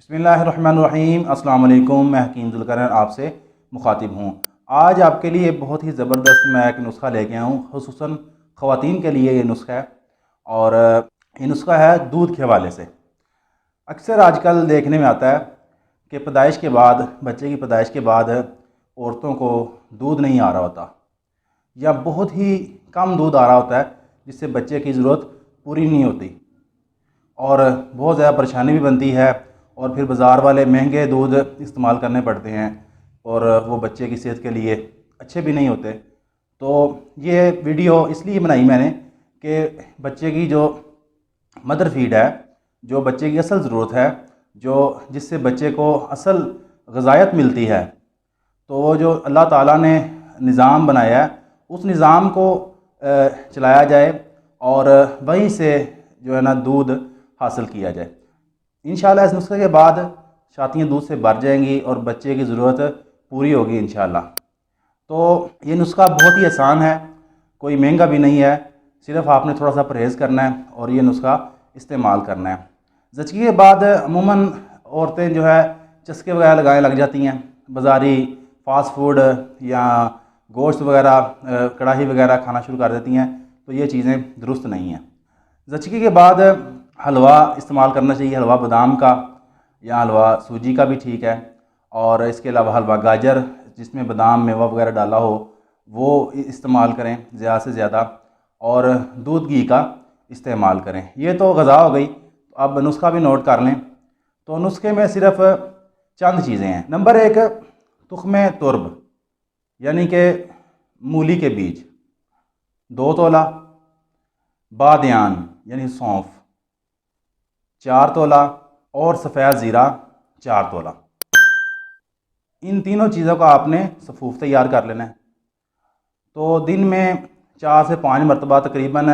बिस्मिल्लाहिर्रहमानिर्रहीम। अस्सलाम वालेकुम। मैं हकीम जुल्करनैन आपसे मुखातिब हूँ। आज आपके लिए बहुत ही ज़बरदस्त मैं एक नुस्खा लेके आया हूँ, खुसूसन ख़वातीन के लिए ये नुस्खा है। और ये नुस्खा है दूध के हवाले से। अक्सर आजकल देखने में आता है कि पैदाइश के बाद, बच्चे की पैदाइश के बाद औरतों को दूध नहीं आ रहा होता, या बहुत ही कम दूध आ रहा होता है, जिससे बच्चे की ज़रूरत पूरी नहीं होती और बहुत ज़्यादा परेशानी भी बनती है। और फिर बाज़ार वाले महंगे दूध इस्तेमाल करने पड़ते हैं और वो बच्चे की सेहत के लिए अच्छे भी नहीं होते। तो ये वीडियो इसलिए बनाई मैंने कि बच्चे की जो मदर फीड है, जो बच्चे की असल ज़रूरत है, जो जिससे बच्चे को असल ग़िज़ायत मिलती है, तो वो जो अल्लाह ताला ने निज़ाम बनाया है, उस निज़ाम को चलाया जाए और वहीं से जो है ना दूध हासिल किया जाए। इंशाल्लाह इस नुस्खे के बाद छातियाँ दूध से भर जाएंगी और बच्चे की ज़रूरत पूरी होगी इंशाल्लाह। तो ये नुस्खा बहुत ही आसान है, कोई महंगा भी नहीं है, सिर्फ़ आपने थोड़ा सा परहेज़ करना है और ये नुस्खा इस्तेमाल करना है। ज़चकी के बाद अमूमन औरतें जो है चस्के वगैरह लगाने लग जाती हैं, बाज़ारी फ़ास्ट फूड या गोश्त वगैरह, कढ़ाई वगैरह खाना शुरू कर देती हैं। तो ये चीज़ें दुरुस्त नहीं हैं। ज़चकी के बाद हलवा इस्तेमाल करना चाहिए, हलवा बादाम का या हलवा सूजी का भी ठीक है। और इसके अलावा हलवा गाजर जिसमें बादाम मेवा वगैरह डाला हो वो इस्तेमाल करें ज़्यादा से ज़्यादा, और दूध घी का इस्तेमाल करें। ये तो ग़िज़ा हो गई। तो अब नुस्खा भी नोट कर लें। तो नुस्खे में सिर्फ चंद चीज़ें हैं। नंबर 1, तुख्मे तुर्ब यानी कि मूली के बीज 2 तोला, बादयान यानी सौंफ 4 तोला और सफ़ेद ज़ीरा 4 तोला। इन तीनों चीज़ों का आपने सफ़ूफ तैयार कर लेना है। तो दिन में 4 से 5 मरतबा तकरीबन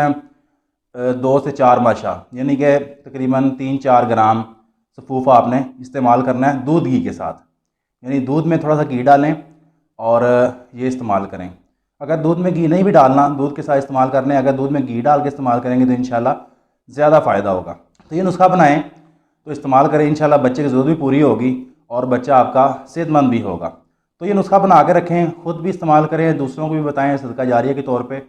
2 से 4 माशा यानी कि तकरीबन 3-4 ग्राम सफ़ूफ आपने इस्तेमाल करना है दूध घी के साथ। यानी दूध में थोड़ा सा घी डालें और ये इस्तेमाल करें। अगर दूध में घी नहीं भी डालना, दूध के साथ इस्तेमाल करने, अगर दूध में घी डाल के इस्तेमाल करेंगे तो इंशाल्लाह ज़्यादा फ़ायदा होगा। तो ये नुस्खा बनाएं तो इस्तेमाल करें, इंशाल्लाह बच्चे की ज़रूरत भी पूरी होगी और बच्चा आपका सेहतमंद भी होगा। तो ये नुस्खा बना के रखें, ख़ुद भी इस्तेमाल करें, दूसरों को भी बताएं सदका जारिया के तौर पे।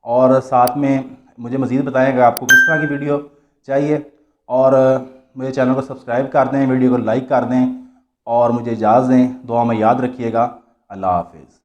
और साथ में मुझे मज़ीद बताएं कि आपको किस तरह की वीडियो चाहिए। और मेरे चैनल को सब्सक्राइब कर दें, वीडियो को लाइक कर दें और मुझे इजाज़त दें। दुआ में याद रखिएगा। अल्लाह हाफ़िज़।